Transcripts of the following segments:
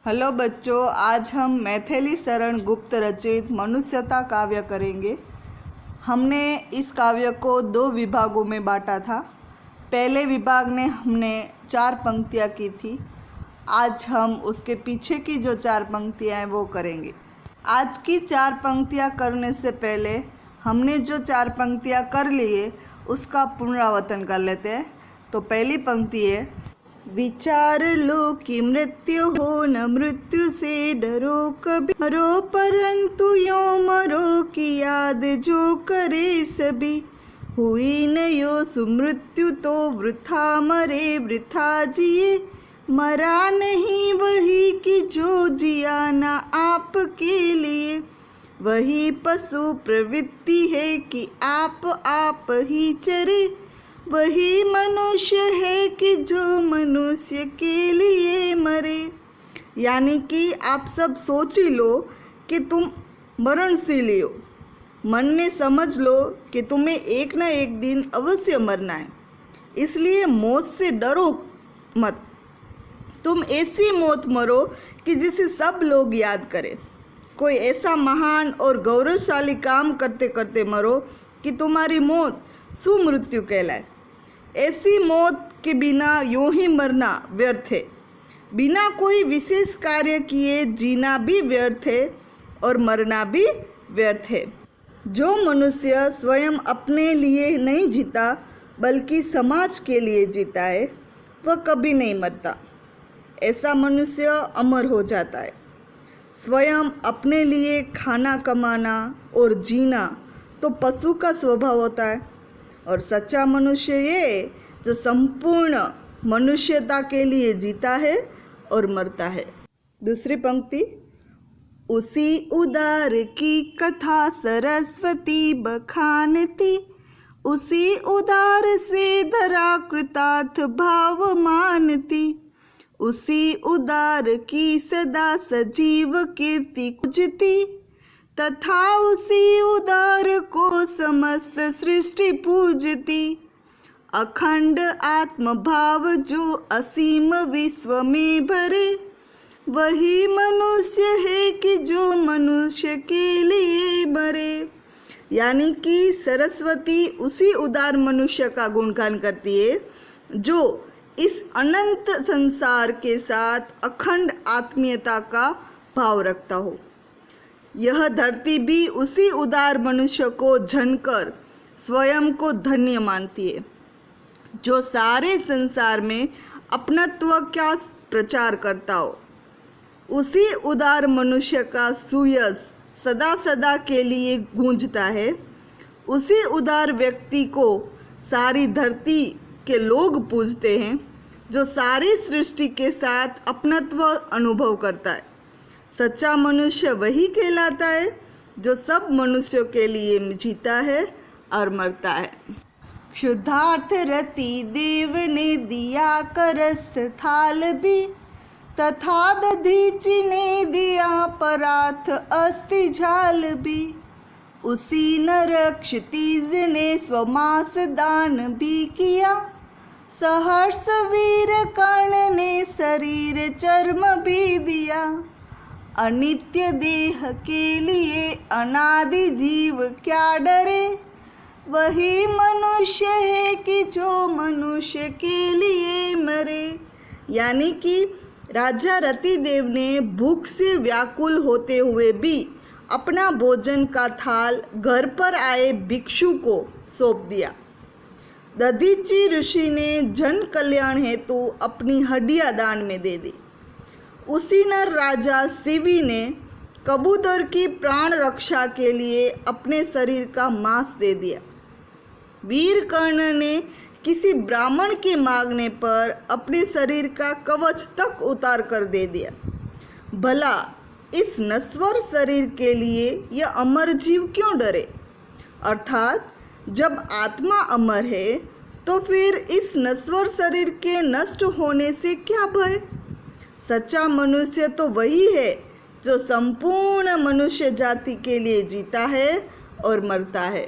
Hello बच्चों, आज हम मैथिली शरण गुप्त रचित मनुष्यता काव्य करेंगे। हमने इस काव्य को 2 विभागों में बांटा था। पहले विभाग में हमने 4 पंक्तियाँ की थी। आज हम उसके पीछे की जो 4 पंक्तियाँ हैं वो करेंगे। आज की 4 पंक्तियाँ करने से पहले हमने जो 4 पंक्तियाँ कर ली है उसका पुनरावर्तन कर लेते हैं। तो पहली पंक्ति है, विचार लो कि मृत्यु हो न मृत्यु से डरो कभी, मरो परंतु यो मरो की याद जो करे सभी, हुई न यो सुमृत्यु तो वृथा मरे वृथा जिए, मरा नहीं वही कि जो जिया न आपके लिए, वही पशु प्रवृत्ति है कि आप ही चरे, वही मनुष्य है कि जो मनुष्य के लिए मरे। यानी कि आप सब सोच ही लो कि तुम मरणशील हो, मन में समझ लो कि तुम्हें एक ना एक दिन अवश्य मरना है, इसलिए मौत से डरो मत। तुम ऐसी मौत मरो कि जिसे सब लोग याद करें। कोई ऐसा महान और गौरवशाली काम करते करते मरो कि तुम्हारी मौत सुमृत्यु कहलाए। ऐसी मौत के बिना यूं ही मरना व्यर्थ है। बिना कोई विशेष कार्य किए जीना भी व्यर्थ है और मरना भी व्यर्थ है। जो मनुष्य स्वयं अपने लिए नहीं जीता बल्कि समाज के लिए जीता है वह कभी नहीं मरता। ऐसा मनुष्य अमर हो जाता है। स्वयं अपने लिए खाना कमाना और जीना तो पशु का स्वभाव होता है, और सच्चा मनुष्य ये जो संपूर्ण मनुष्यता के लिए जीता है और मरता है। दूसरी पंक्ति, उसी उदार की कथा सरस्वती बखानती, उसी उदार से धरा कृतार्थ भाव मानती, उसी उदार की सदा सजीव कीर्ति कुजती, तथा उसी उदार को समस्त सृष्टि पूजती, अखंड आत्म भाव जो असीम विश्व में भरे, वही मनुष्य है कि जो मनुष्य के लिए मरे। यानी कि सरस्वती उसी उदार मनुष्य का गुणगान करती है जो इस अनंत संसार के साथ अखंड आत्मीयता का भाव रखता हो। यह धरती भी उसी उदार मनुष्य को झनकर स्वयं को धन्य मानती है जो सारे संसार में अपनत्व का प्रचार करता हो। उसी उदार मनुष्य का सुयश सदा सदा के लिए गूंजता है। उसी उदार व्यक्ति को सारी धरती के लोग पूजते हैं जो सारी सृष्टि के साथ अपनत्व अनुभव करता है। सच्चा मनुष्य वही कहलाता है जो सब मनुष्यों के लिए जीता है और मरता है। क्षुधार्थ रति देव ने दिया करस्थ थाल भी, तथा दधीचि ने दिया परार्थ अस्थि झाल भी, उसी नर क्षितिज ने स्वमास दान भी किया, सहर्ष वीर कर्ण ने शरीर चर्म भी दिया, अनित्य देह के लिए अनादि जीव क्या डरे, वही मनुष्य है कि जो मनुष्य के लिए मरे। यानी कि राजा रतिदेव ने भूख से व्याकुल होते हुए भी अपना भोजन का थाल घर पर आए भिक्षु को सौंप दिया। दधीचि ऋषि ने जन कल्याण हेतु अपनी हड्डियां दान में दे दी। उसी नर राजा शिवी ने कबूतर की प्राण रक्षा के लिए अपने शरीर का मांस दे दिया। वीर कर्ण ने किसी ब्राह्मण के मांगने पर अपने शरीर का कवच तक उतार कर दे दिया। भला इस नश्वर शरीर के लिए यह अमर जीव क्यों डरे? अर्थात जब आत्मा अमर है तो फिर इस नश्वर शरीर के नष्ट होने से क्या भय? सच्चा मनुष्य तो वही है जो संपूर्ण मनुष्य जाति के लिए जीता है और मरता है।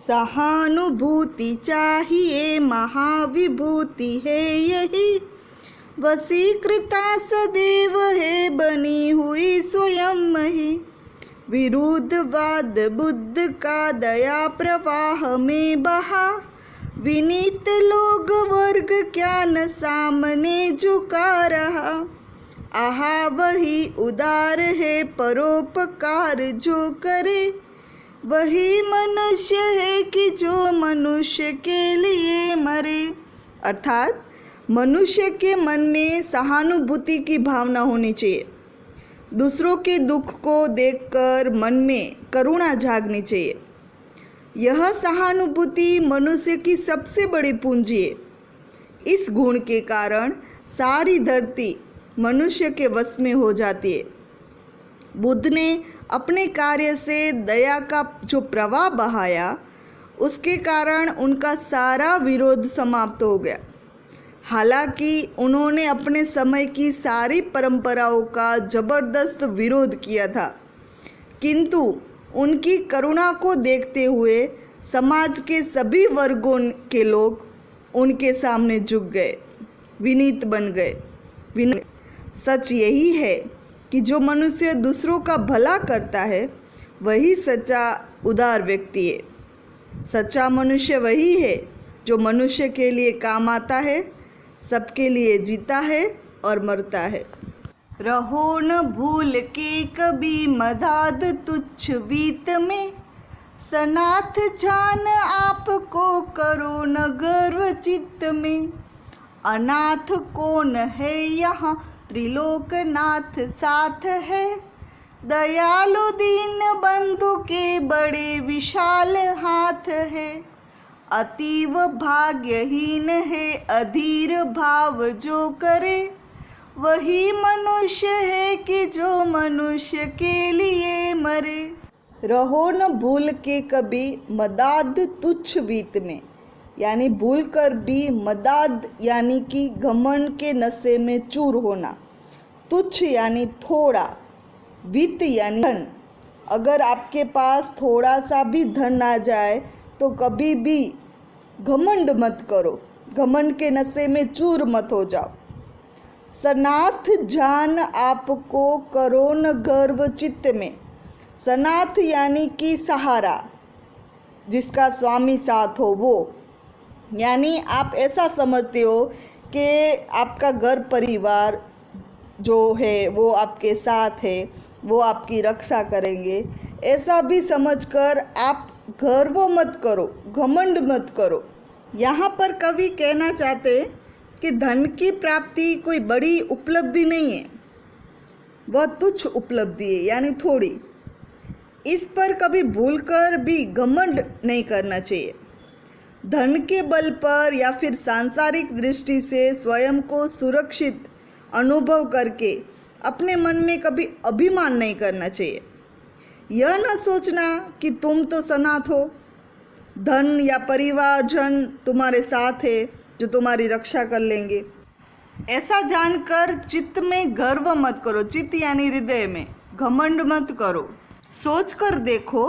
सहानुभूति चाहिए महाविभूति है यही, वशीकृता सदैव है बनी हुई स्वयं ही। विरुद्धवाद बुद्ध का दया प्रवाह में बहा। विनीत लोग वर्ग क्या न सामने झुका रहा। आहा वही उदार है परोपकार जो करे। वही मनुष्य है कि जो मनुष्य के लिए मरे। अर्थात मनुष्य के मन में सहानुभूति की भावना होनी चाहिए। दूसरों के दुख को देखकर मन में करुणा जागनी चाहिए। यह सहानुभूति मनुष्य की सबसे बड़ी पूंजी है। इस गुण के कारण सारी धरती मनुष्य के वश में हो जाती है। बुद्ध ने अपने कार्य से दया का जो प्रवाह बहाया, उसके कारण उनका सारा विरोध समाप्त हो गया। हालांकि उन्होंने अपने समय की सारी परंपराओं का जबरदस्त विरोध किया था, किंतु उनकी करुणा को देखते हुए समाज के सभी वर्गों के लोग उनके सामने झुक गए, विनीत बन गए। सच यही है कि जो मनुष्य दूसरों का भला करता है वही सच्चा उदार व्यक्ति है। सच्चा मनुष्य वही है जो मनुष्य के लिए काम आता है, सबके लिए जीता है और मरता है। रहो न भूल के कभी मदाद तुच्छ वीत में। सनाथ जान आपको करो न गर्व चित्त में। अनाथ कौन है यहाँ त्रिलोकनाथ साथ है। दयालु दीन बंधु के बड़े विशाल हाथ है। अतीव भाग्यहीन है अधीर भाव जो करे। वही मनुष्य है कि जो मनुष्य के लिए मरे। रहो न भूल के कभी मदाद तुच्छ वीत में, यानी भूल कर भी मदाद यानी कि घमंड के नशे में चूर होना। तुच्छ यानी थोड़ा, वित्त यानी धन। अगर आपके पास थोड़ा सा भी धन आ जाए तो कभी भी घमंड मत करो, घमंड के नशे में चूर मत हो जाओ। सनाथ जान आपको करो न गर्व चित्त में। सनाथ यानी कि सहारा, जिसका स्वामी साथ हो वो, यानी आप ऐसा समझते हो कि आपका घर परिवार जो है वो आपके साथ है, वो आपकी रक्षा करेंगे। ऐसा भी समझकर आप गर्व मत करो, घमंड मत करो। यहाँ पर कवि कहना चाहते कि धन की प्राप्ति कोई बड़ी उपलब्धि नहीं है, वह तुच्छ उपलब्धि है, यानी थोड़ी। इस पर कभी भूलकर भी घमंड नहीं करना चाहिए। धन के बल पर या फिर सांसारिक दृष्टि से स्वयं को सुरक्षित अनुभव करके अपने मन में कभी अभिमान नहीं करना चाहिए। यह न सोचना कि तुम तो सनाथ हो, धन या परिवार जन तुम्हारे साथ है जो तुम्हारी रक्षा कर लेंगे। ऐसा जानकर चित्त में गर्व मत करो, चित्त यानी हृदय में घमंड मत करो। सोच कर देखो,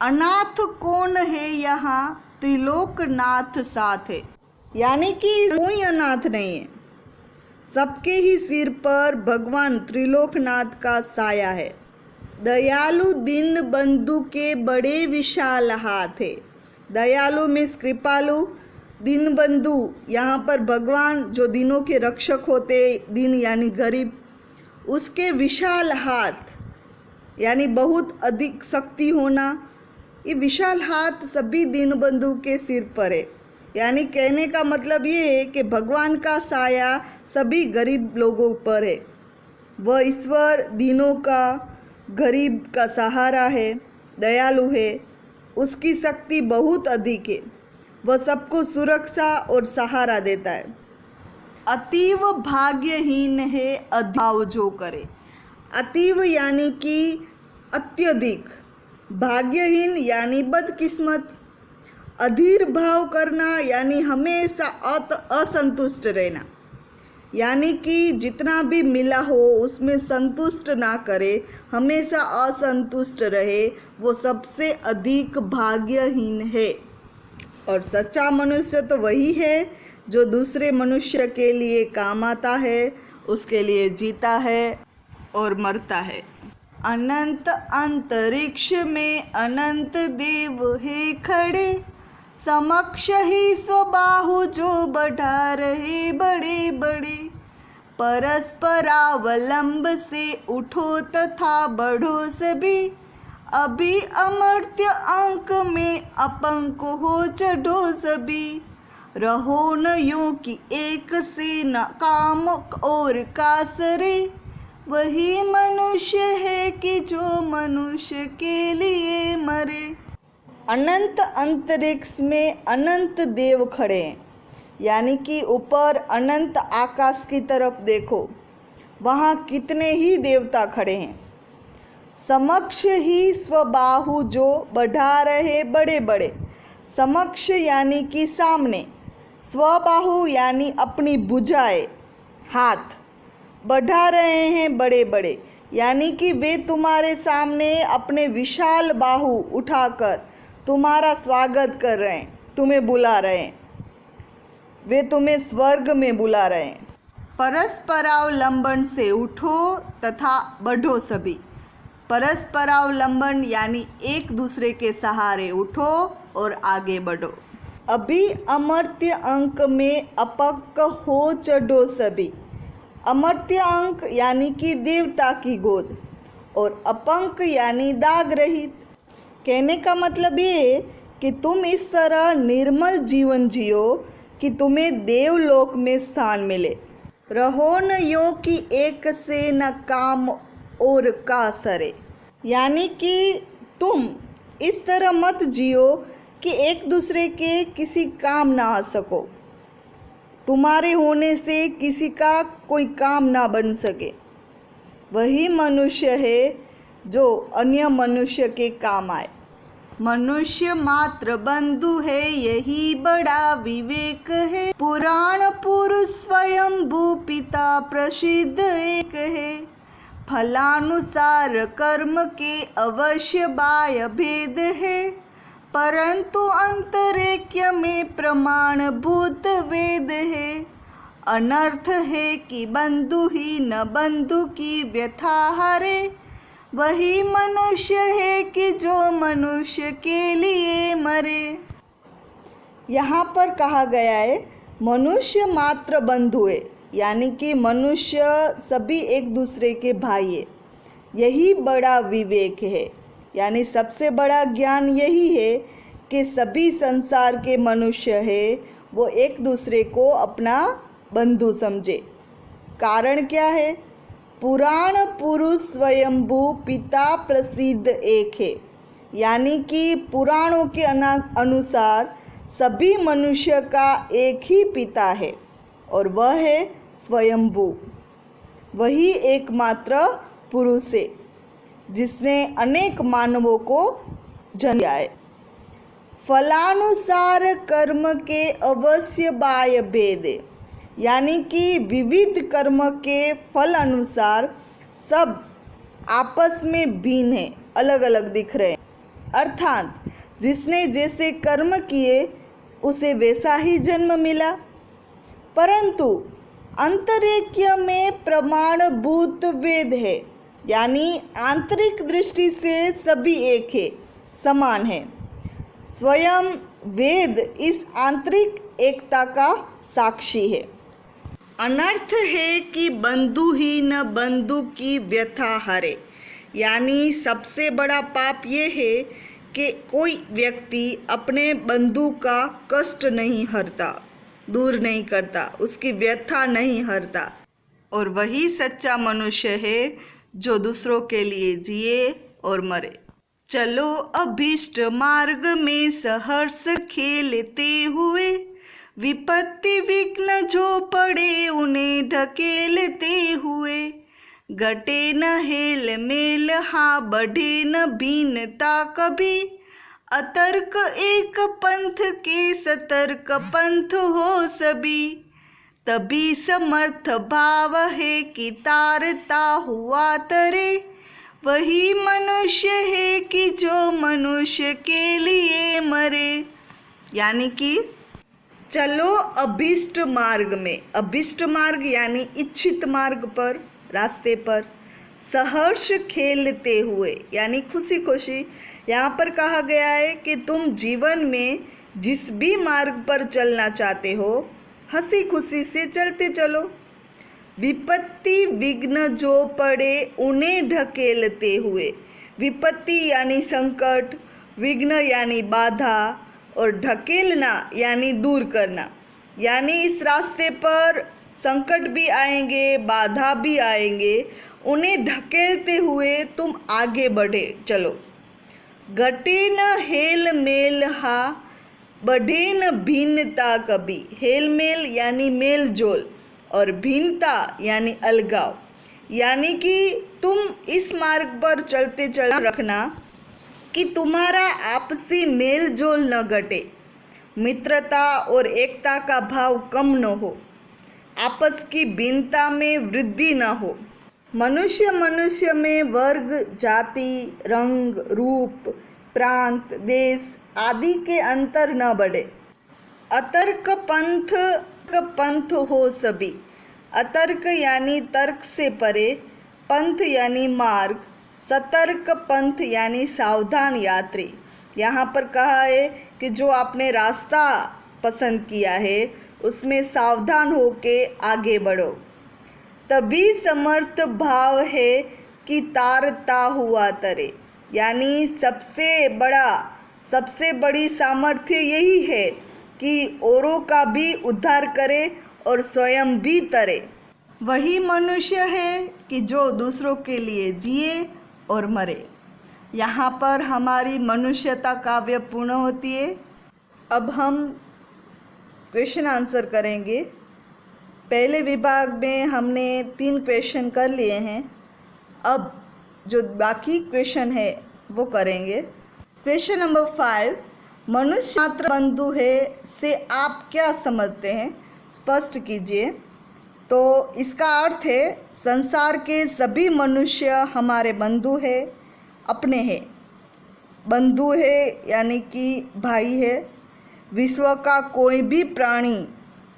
अनाथ कौन है यहाँ त्रिलोकनाथ साथ है, यानी कि कोई अनाथ नहीं है। सबके ही सिर पर भगवान त्रिलोकनाथ का साया है। दयालु दीन बंधु के बड़े विशाल हाथ है। दयालु मीन्स कृपालु, दीन बंधु यहाँ पर भगवान जो दीनों के रक्षक होते, दीन यानी गरीब, उसके विशाल हाथ यानी बहुत अधिक शक्ति होना। ये विशाल हाथ सभी दीन बंधु के सिर पर है, यानी कहने का मतलब ये है कि भगवान का साया सभी गरीब लोगों पर है। वह ईश्वर दीनों का, गरीब का सहारा है, दयालु है, उसकी शक्ति बहुत अधिक है। वह सबको सुरक्षा और सहारा देता है। अतीव भाग्यहीन है अभाव जो करे। अतीव यानी कि अत्यधिक, भाग्यहीन यानी बदकिस्मत। अधीर भाव करना यानी हमेशा असंतुष्ट रहना, यानी कि जितना भी मिला हो उसमें संतुष्ट ना करे, हमेशा असंतुष्ट रहे, वो सबसे अधिक भाग्यहीन है। और सच्चा मनुष्य तो वही है जो दूसरे मनुष्य के लिए काम आता है, उसके लिए जीता है और मरता है। अनंत अंतरिक्ष में अनंत देव है खड़े, समक्ष ही स्वबाहु जो बढ़ा रहे बड़े बड़े। परस्परावलंब से उठो तथा बढ़ो सभी, अभी अमर्त्य अंक में अपंक हो चढ़ो सभी। रहो न यूं कि एक से न काम और का सरे, वही मनुष्य है कि जो मनुष्य के लिए मरे। अनंत अंतरिक्ष में अनंत देव खड़े हैं, यानी कि ऊपर अनंत आकाश की तरफ देखो, वहाँ कितने ही देवता खड़े हैं। समक्ष ही स्वबाहु जो बढ़ा रहे बड़े बड़े, समक्ष यानी कि सामने, स्वबाहु यानी अपनी भुजाएं, हाथ बढ़ा रहे हैं बड़े बड़े, यानी कि वे तुम्हारे सामने अपने विशाल बाहु उठाकर तुम्हारा स्वागत कर रहे हैं, तुम्हें बुला रहे हैं, वे तुम्हें स्वर्ग में बुला रहे हैं। परस्परावलंबन से उठो तथा बढ़ो सभी। परस्परावलंबन यानी एक दूसरे के सहारे उठो और आगे बढ़ो। अभी अमर्त्य अंक में अपक्क हो चढ़ो सभी। अमर्त्य अंक यानी कि देवता की गोद, और अपंक यानी दाग रहित। कहने का मतलब ये कि तुम इस तरह निर्मल जीवन जियो कि तुम्हें देवलोक में स्थान मिले। रहो न यो कि एक से न काम और का सरे, यानी कि तुम इस तरह मत जियो कि एक दूसरे के किसी काम ना आ सको, तुम्हारे होने से किसी का कोई काम ना बन सके। वही मनुष्य है जो अन्य मनुष्य के काम आए। मनुष्य मात्र बंधु है, यही बड़ा विवेक है। पुराण पुरुष स्वयंभू पिता प्रसिद्ध एक है। फलानुसार कर्म के अवश्य बाह्य भेद है, परंतु अंतरेक्य में प्रमाण भूत वेद है। अनर्थ है कि बंधु ही न बंधु की व्यथा हरे, वही मनुष्य है कि जो मनुष्य के लिए मरे। यहाँ पर कहा गया है मनुष्य मात्र बंधु है, यानी कि मनुष्य सभी एक दूसरे के भाई है। यही बड़ा विवेक है, यानी सबसे बड़ा ज्ञान यही है कि सभी संसार के मनुष्य है वो एक दूसरे को अपना बंधु समझे। कारण क्या है? पुराण पुरुष स्वयंभू पिता प्रसिद्ध एक है, यानी कि पुराणों के अनुसार सभी मनुष्य का एक ही पिता है और वह है स्वयंभू। वही एकमात्र पुरुष है जिसने अनेक मानवों को जन्म दिया है। फलानुसार कर्म के अवश्य बाह्य भेद है, यानी कि विविध कर्म के फल अनुसार सब आपस में भिन्न है, अलग अलग दिख रहे हैं। अर्थात जिसने जैसे कर्म किए उसे वैसा ही जन्म मिला, परंतु अंतरेक्य में प्रमाणभूत वेद है, यानी आंतरिक दृष्टि से सभी एक है, समान है। स्वयं वेद इस आंतरिक एकता का साक्षी है। अनर्थ है कि बंधु ही न बंधु की व्यथा हरे, यानी सबसे बड़ा पाप ये है कि कोई व्यक्ति अपने बंधु का कष्ट नहीं हरता, दूर नहीं करता, उसकी व्यथा नहीं हरता। और वही सच्चा मनुष्य है जो दूसरों के लिए जिए और मरे। चलो अभीष्ट मार्ग में सहर्ष खेलते हुए, विपत्ति विघ्न जो पड़े उन्हें ढकेलते हुए। घटे न हेल मेल हाँ बढ़े न भीनता कभी, अतर्क एक पंथ के सतर्क पंथ हो सभी। तभी समर्थ भाव है कि तारता हुआ तरे, वही मनुष्य है कि जो मनुष्य के लिए मरे। यानी कि चलो अभीष्ट मार्ग में, अभीष्ट मार्ग यानी इच्छित मार्ग पर, रास्ते पर। सहर्ष खेलते हुए यानी खुशी खुशी। यहाँ पर कहा गया है कि तुम जीवन में जिस भी मार्ग पर चलना चाहते हो, हंसी खुशी से चलते चलो। विपत्ति विघ्न जो पड़े उन्हें ढकेलते हुए। विपत्ति यानी संकट, विघ्न यानी बाधा और ढकेलना यानी दूर करना। यानी इस रास्ते पर संकट भी आएंगे, बाधा भी आएंगे, उन्हें ढकेलते हुए तुम आगे बढ़े चलो। घटे न हेल मेल हा, बढ़े न भिन्नता कभी। हेल मेल यानी मेल जोल और भिन्नता यानी अलगाव। यानी कि तुम इस मार्ग पर चलते चलना रखना कि तुम्हारा आपसी मेल जोल न घटे, मित्रता और एकता का भाव कम न हो, आपस की भिन्नता में वृद्धि न हो। मनुष्य मनुष्य में वर्ग, जाति, रंग, रूप, प्रांत, देश आदि के अंतर न बढ़े। अतर्क पंथ हो सभी। अतर्क यानी तर्क से परे, पंथ यानी मार्ग, सतर्क पंथ यानी सावधान यात्री। यहाँ पर कहा है कि जो आपने रास्ता पसंद किया है उसमें सावधान होके आगे बढ़ो। तभी समर्थ भाव है कि तारता हुआ तरे। यानी सबसे बड़ी सामर्थ्य यही है कि औरों का भी उद्धार करे और स्वयं भी तरे। वही मनुष्य है कि जो दूसरों के लिए जिए और मरे। यहाँ पर हमारी मनुष्यता काव्य पूर्ण होती है। अब हम क्वेश्चन आंसर करेंगे। पहले विभाग में हमने 3 क्वेश्चन कर लिए हैं, अब जो बाकी क्वेश्चन है वो करेंगे। क्वेश्चन नंबर 5, मनुष्य मात्र बंधु है से आप क्या समझते हैं, स्पष्ट कीजिए। तो इसका अर्थ है संसार के सभी मनुष्य हमारे बंधु है, अपने हैं। बंधु है यानी कि भाई है। विश्व का कोई भी प्राणी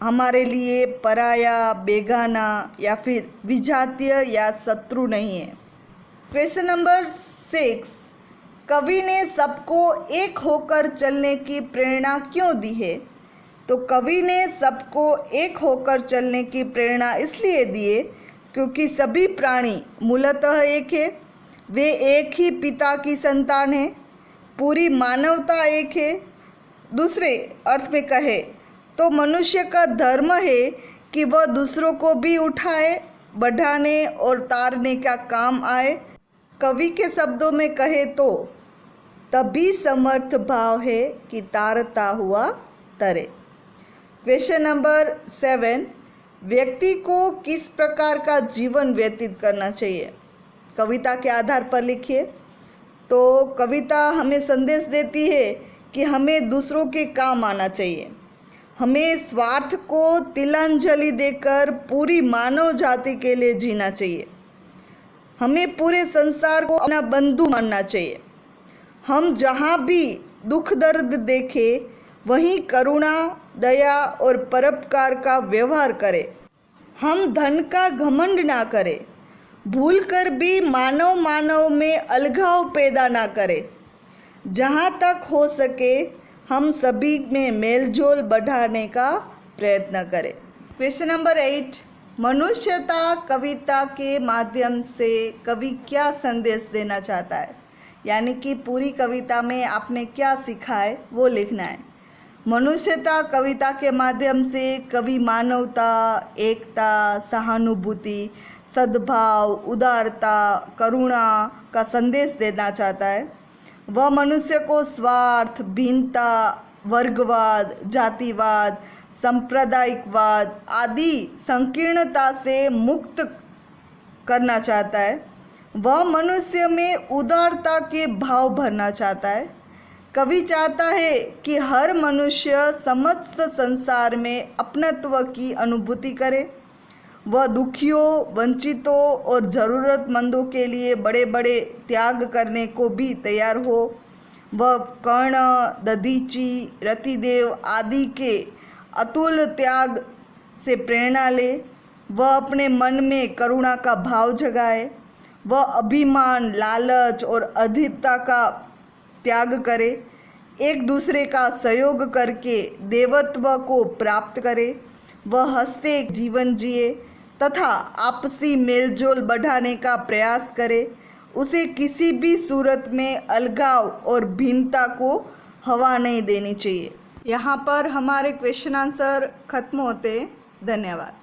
हमारे लिए पराया, बेगाना या फिर विजातीय या शत्रु नहीं है। क्वेश्चन नंबर 6, कवि ने सबको एक होकर चलने की प्रेरणा क्यों दी है। तो कवि ने सबको एक होकर चलने की प्रेरणा इसलिए दी है क्योंकि सभी प्राणी मूलतः एक है, वे एक ही पिता की संतान है, पूरी मानवता एक है। दूसरे अर्थ में कहे तो मनुष्य का धर्म है कि वह दूसरों को भी उठाए, बढ़ाने और तारने का काम आए। कवि के शब्दों में कहे तो तभी समर्थ भाव है कि तारता हुआ तरे। क्वेश्चन नंबर 7, व्यक्ति को किस प्रकार का जीवन व्यतीत करना चाहिए, कविता के आधार पर लिखिए। तो कविता हमें संदेश देती है कि हमें दूसरों के काम आना चाहिए, हमें स्वार्थ को तिलांजलि देकर पूरी मानव जाति के लिए जीना चाहिए, हमें पूरे संसार को अपना बंधु मानना चाहिए। हम जहाँ भी दुख दर्द देखें वहीं करुणा, दया और परोपकार का व्यवहार करें। हम धन का घमंड ना करें, भूलकर भी मानव में अलगाव पैदा ना करें। जहाँ तक हो सके हम सभी में मेलजोल बढ़ाने का प्रयत्न करें। क्वेश्चन नंबर 8, मनुष्यता कविता के माध्यम से कवि क्या संदेश देना चाहता है, यानी कि पूरी कविता में आपने क्या सीखा है वो लिखना है। मनुष्यता कविता के माध्यम से कवि मानवता, एकता, सहानुभूति, सद्भाव, उदारता, करुणा का संदेश देना चाहता है। वह मनुष्य को स्वार्थ, भिन्नता, वर्गवाद, जातिवाद, सांप्रदायिकवाद आदि संकीर्णता से मुक्त करना चाहता है। वह मनुष्य में उदारता के भाव भरना चाहता है। कवि चाहता है कि हर मनुष्य समस्त संसार में अपनत्व की अनुभूति करे। वह दुखियों, वंचितों और ज़रूरतमंदों के लिए बड़े बड़े त्याग करने को भी तैयार हो। वह कर्ण, दधीची, रतिदेव आदि के अतुल त्याग से प्रेरणा ले, वह अपने मन में करुणा का भाव जगाए, वह अभिमान, लालच और अधीरता का त्याग करे, एक दूसरे का सहयोग करके देवत्व को प्राप्त करे, वह हंसते जीवन जिए तथा आपसी मेलजोल बढ़ाने का प्रयास करे, उसे किसी भी सूरत में अलगाव और भिन्नता को हवा नहीं देनी चाहिए। यहाँ पर हमारे क्वेश्चन आंसर खत्म होते हैं। धन्यवाद।